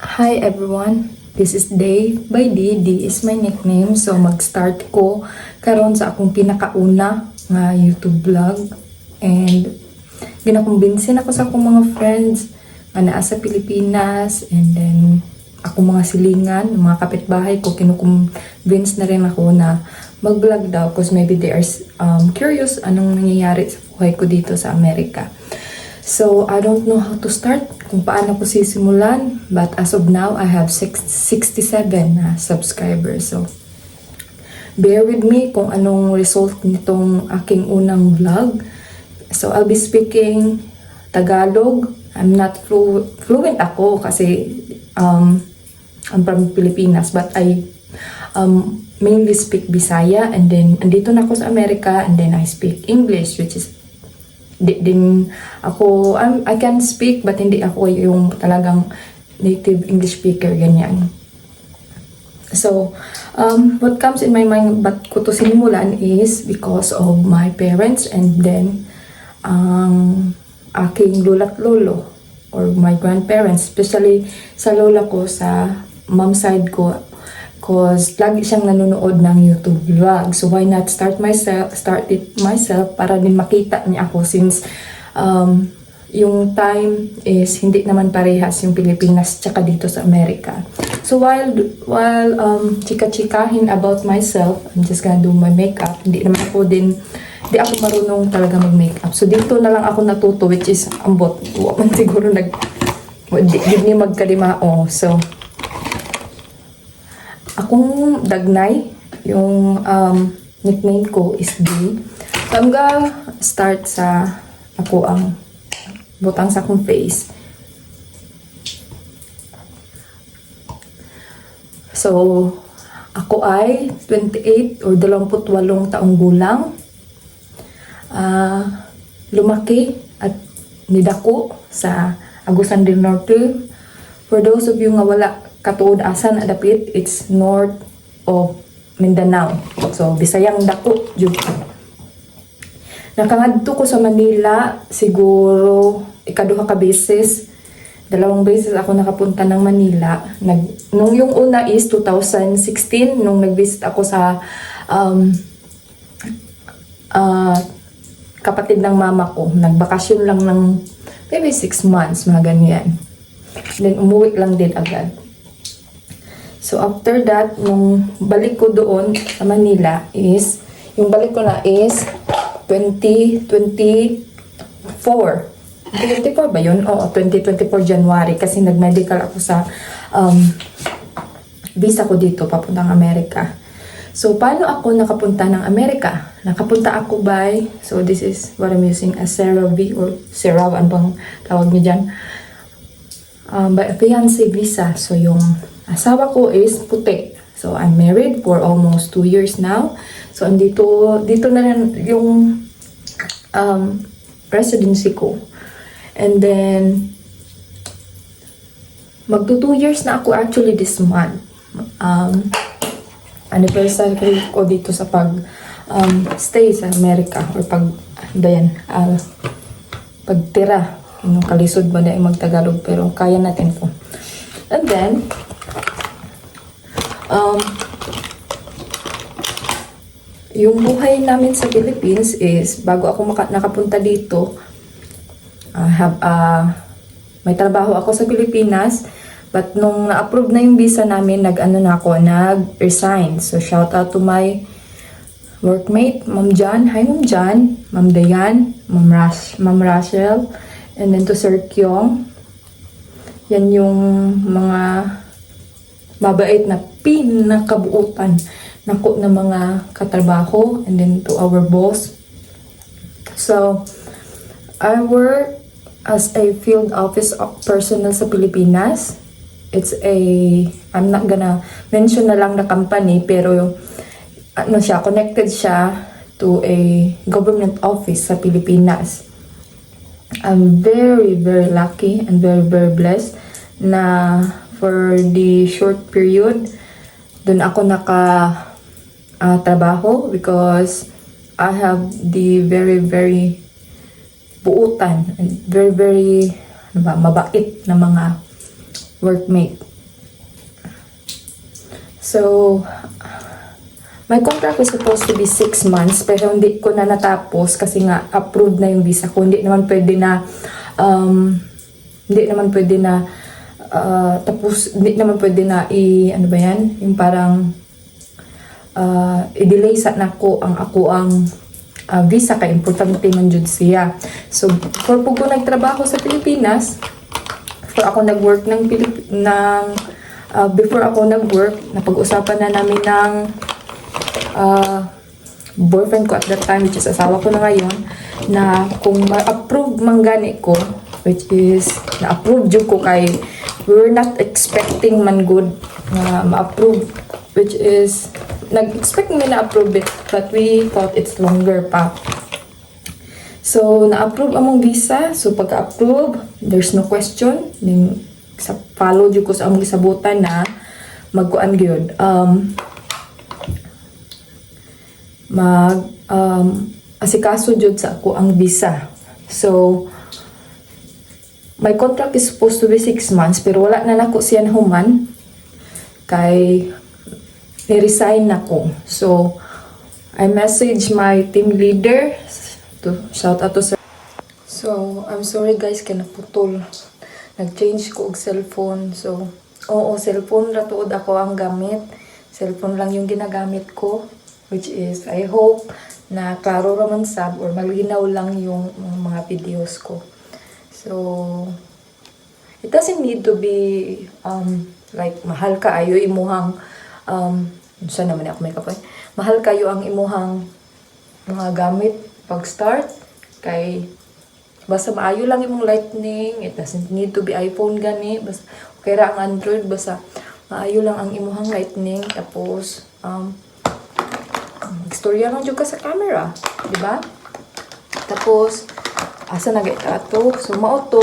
Hi everyone, this is Day by D. D is my nickname. So mag-start ko karon sa akong pinakauna nga YouTube vlog. And ginakumbinsin ako sa akong mga friends nga naa sa Pilipinas. And then akong mga silingan, mga kapitbahay ko, kinukumbins na rin ako na mag-vlog daw because maybe they are curious anong nangyayari sa buhay ko dito sa Amerika. So, I don't know how to start, kung paano ko sisimulan. But as of now, I have 67 subscribers. So, bear with me kung anong result nitong aking unang vlog. So, I'll be speaking Tagalog. I'm not fluent ako kasi I'm from Pilipinas. But I mainly speak Bisaya. And then, andito na ako sa Amerika. And then, I speak English, which is din ako, I can speak but hindi ako yung talagang native English speaker, ganyan. So, what comes in my mind ba't ko to sinimulan is because of my parents and then aking lola't lolo or my grandparents, especially sa lola ko, sa mom side ko, cause lagi siyang nanonood ng YouTube vlog. So why not start it myself para din makita niya ako since yung time is hindi naman parehas yung Pilipinas tsaka dito sa Amerika. So while chika-chikahin about myself, I'm just gonna do my makeup. Hindi ako marunong talaga mag-makeup. So dito na lang ako natuto, which is ambot. Huwag siguro di ni magkalimao. So akong dagnay, yung nickname ko is D. So, I'm gonna start sa ako ang butang sa akong face. So, ako ay 28 or 28 taong gulang. Lumaki at nidako sa Agusan del Norte. For those of you nga wala katuod asan adapit, it's north of Mindanao. So, Bisayang dako jud. Nakangadto ko sa Manila siguro ikaduha ka beses. 2 beses ako nakapunta ng Manila. Nung yung una is 2016 nung nag-visit ako sa kapatid ng mama ko. Nagbakasyon lang ng maybe 6 months, mga ganyan. Then umuwi lang din agad. So after that, nung balik ko doon sa Manila is, yung balik ko na is 2024. 2024 ba yun? Oo, 2024 January kasi nag-medical ako sa visa ko dito papuntang Amerika. So paano ako nakapunta ng Amerika? Nakapunta ako by, so this is what I'm using, a CeraVe or Cerav, ano bang tawag niyo dyan? By a fiancé visa. So yung asawa ko is puti. So, I'm married for almost 2 years now. So, dito na rin yung residency ko. And then, magto 2 years na ako actually this month. Anniversary ko dito sa stay sa Amerika or pagtira. Kalisod ba na magtagalog pero kaya natin po. And then, yung buhay namin sa Philippines is, bago ako nakapunta dito, may trabaho ako sa Pilipinas, but nung na-approve na yung visa namin, nag-resign. So, shout out to my workmate, Ma'am Jan. Hi, Ma'am Jan, Ma'am Dayan, Ma'am Rachel, and then to Sir Kyong. Yan yung mga mabait na pinakabuutan nako na mga katrabaho, and then to our boss. So, I work as a field office personnel sa Pilipinas. I'm not gonna mention na lang the company, pero connected siya to a government office sa Pilipinas. I'm very, very lucky and very, very blessed na for the short period, dun ako trabaho because I have the very, very buutan and very, very mabait na mga workmate. So, my contract was supposed to be 6 months pero hindi ko na natapos kasi nga approved na yung visa ko. Hindi naman pwede na tapos hindi naman pwede na ano ba yan? Yung parang i-delay sa nako ang visa kay importante man jud siya. So, for pag ko nagtrabaho sa Pilipinas, before ako nag-work before ako nag-work, napag-usapan na namin ng boyfriend ko at that time, which is asawa ko na ngayon, na kung ma-approve man gani ko, which is na-approve jud ko kay we were not expecting man good na ma-approve, which is nag-expect me na approve it but we thought it's longer pa. So na-approve among visa. So pagka-approve, there's no question. Then sa follow jud ko sa among gisabutan na magkuan gyud asikaso jud sa ako ang visa. So my contract is supposed to be 6 months pero wala na nako siya nahuman kay ni-resign nako. So I message my team leader to shout out to sir. So I'm sorry guys kay naputol. Nag-change ko og cellphone. So oo, cellphone ra tuod ako ang gamit. Cellphone lang yung ginagamit ko, which is I hope na klaro raman sab or malinaw lang yung mga videos ko. So it doesn't need to be like mahal ka ayo imuhang saan naman ako may kapoy. Mahal kayo ang imuhang mga gamit pag start kay basta maayo lang imong lightning. It doesn't need to be iPhone gani, basta okay ra ang Android, basta maayo lang ang imuhang lightning. Tapos istorya lang jud ka sa camera, di ba? Tapos asa nagita to? So mao to,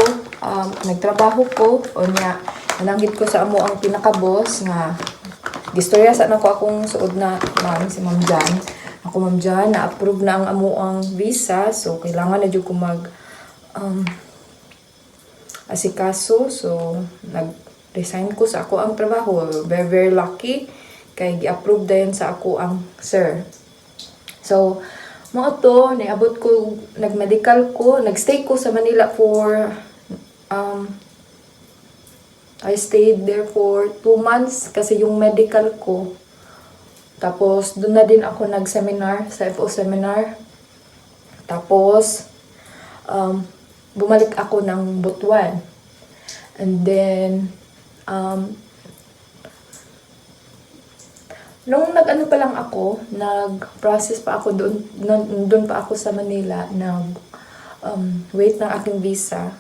nagtrabaho ko o nya nananggit ko sa amo ang pinaka-boss nga gistorya sa nako akong suod na ma'am, si Ma'am Jan. Ako Ma'am Jan, na-approve na ang amo ang visa, so kailangan na jud ko mag asikaso. So nag-resign ko sa ako ang trabaho. Very very lucky kay gi-approve dayon sa ako ang sir. So mo to niabot ko, nag-medical ko, nagstay ko sa Manila for I stayed there for 2 months kasi yung medical ko. Tapos doon na din ako nag-seminar sa FO seminar. Tapos bumalik ako ng Butuan. And then nung nag-ano pa lang ako, nag-process pa ako doon pa ako sa Manila, wait ng aking visa.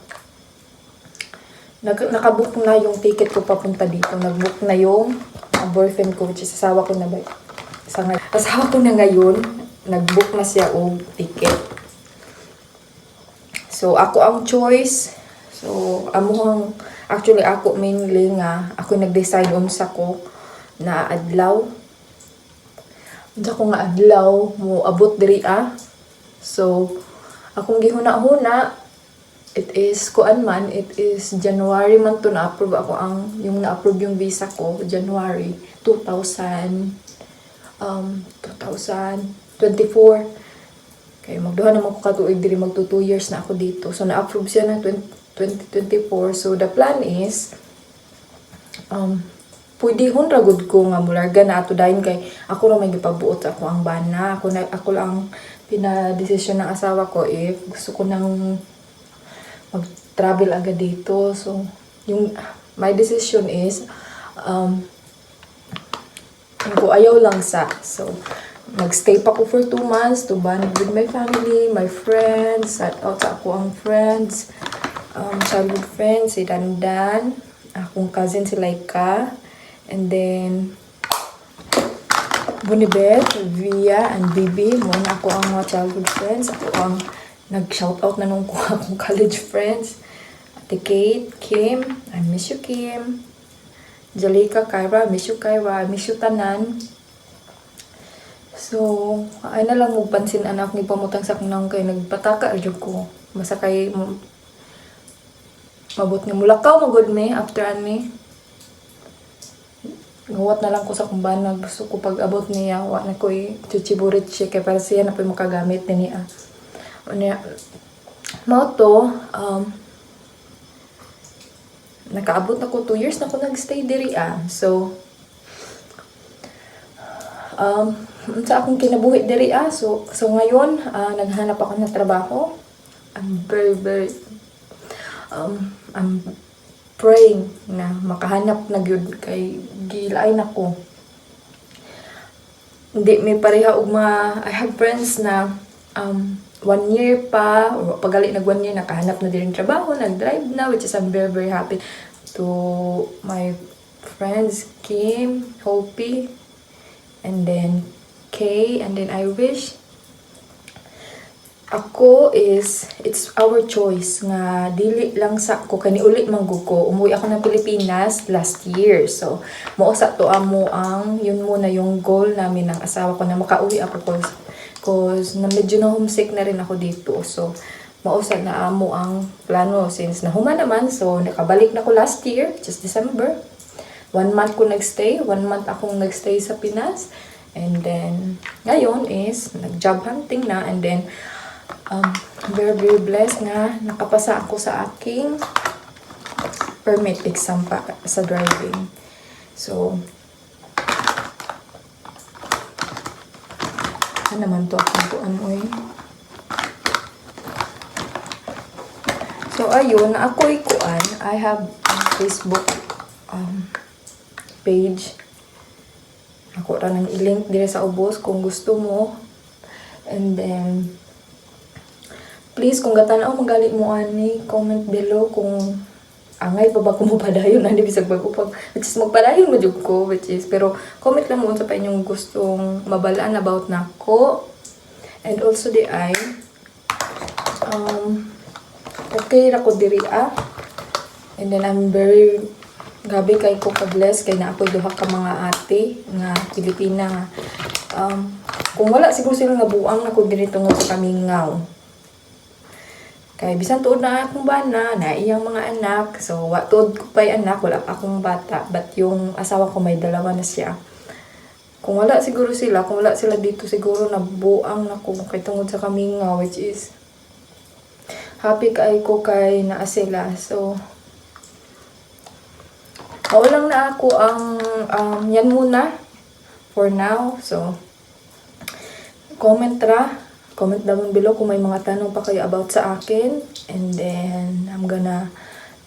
Nakabook na yung ticket ko papunta dito. Nag-book na yung boyfriend ko, which is asawa ko na ngayon. Nag-book na siya og ticket. So ako ang choice. So actually ako mainly nga ako nag-decide unsa ko na adlaw. Unsa ko nga adlaw mo abot diri So akong gihuna-huna, it is January man to na-approve ako yung na-approve yung visa ko, January 2024. Kaya magduha naman ko katuig diri, magto 2 years na ako dito. So na-approve siya ng 2024. So the plan is pwede hon ra gud ko nga mularga na ato dayon kay ako ra may gipabuot sa ako ang bana. Ako lang pinadesisyon ng asawa ko if gusto ko nang mag-travel agad dito. So, my decision is, ko ayaw lang sa. So, nag-stay pa ko for 2 months to bond with my family, my friends, at sa ako ang friends, childhood friends, si Dandan, akong cousin si Laika, and then, Bunibet, Via, and Bibi, muna ako ang mga childhood friends, ako ang nag-shoutout na nung akong college friends. Ate Kate, Kim, I miss you Kim. Jalika, Kyra, I miss you Kyra, I miss you tanan. So, ay na lang magpansin anak ni pamutang sa kunang kay nagpataka adyo ko. Basta kay mabot nga mulakaw magod me after ani. Gawat na lang ko sa kumbana. Gusto ko pag abot niya, wa na ko chichiburit siya. Kaya para siya na po makagamit na niya. O niya, mao to, nakaabot na ko 2 years na ko nagstay diri So, sa akong kinabuhi diri so ngayon naghanap ako ng trabaho. I'm very I'm praying na makahanap na gyud kay gilain ako. Hindi may pareha og I have friends na 1 year pa or pagali nag 1 year nakahanap na din trabaho, nag-drive na, which is I'm very happy to my friends Kim, Hopi, and then Kay, and then I wish ako it's our choice nga dili lang sa ako kani uli manggug ko. Umuwi ako ng Pilipinas last year. So, mao sa to amo yun muna yung goal namin ng asawa ko na makauwi ako cause na medyo na homesick na rin ako dito. So, mao sa na amo ang plano since nahuman naman. So, nakabalik na ko last year, just December. 1 month ko nagstay, 1 month akong nagstay sa Pinas. And then, ngayon is nag-job hunting na, and then very blessed na nakapasa ako sa aking permit exam pa sa driving. So, ano naman to akong tuan So, ayun, ako'y kuan. I have Facebook page. Ako ra nang i-link dire sa ubos kung gusto mo. And then, please, kung gatanaw magali mo ani, comment below kung angay pa ba ko mapadayon ani bisag mag-upag. Which is magpadayon mo jud ko, which is pero comment lang mo sa pa inyong gustong mabalaan about nako. And also di ay okay ra ko diri And then I'm very gabi kay ko ka-bless kay na ako duha ka mga ate nga Pilipina nga. Kung wala siguro sila nga buang na ko diri tungod sa kamingaw. Kay bisan tuod na akong bana, na iyang mga anak. So, tuod ko pa'y anak, wala pa akong bata. But yung asawa ko may 2 na siya. Kung wala siguro sila, kung wala sila dito, siguro nabuang na ko kay tungod sa kamingaw, which is happy kay ko kay naa sila. So, lang na ako yan muna for now. So, comment down below kung may mga tanong pa kayo about sa akin. And then, I'm gonna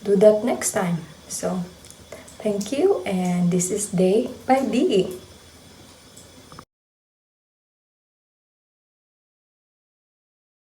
do that next time. So, thank you. And this is Day by D.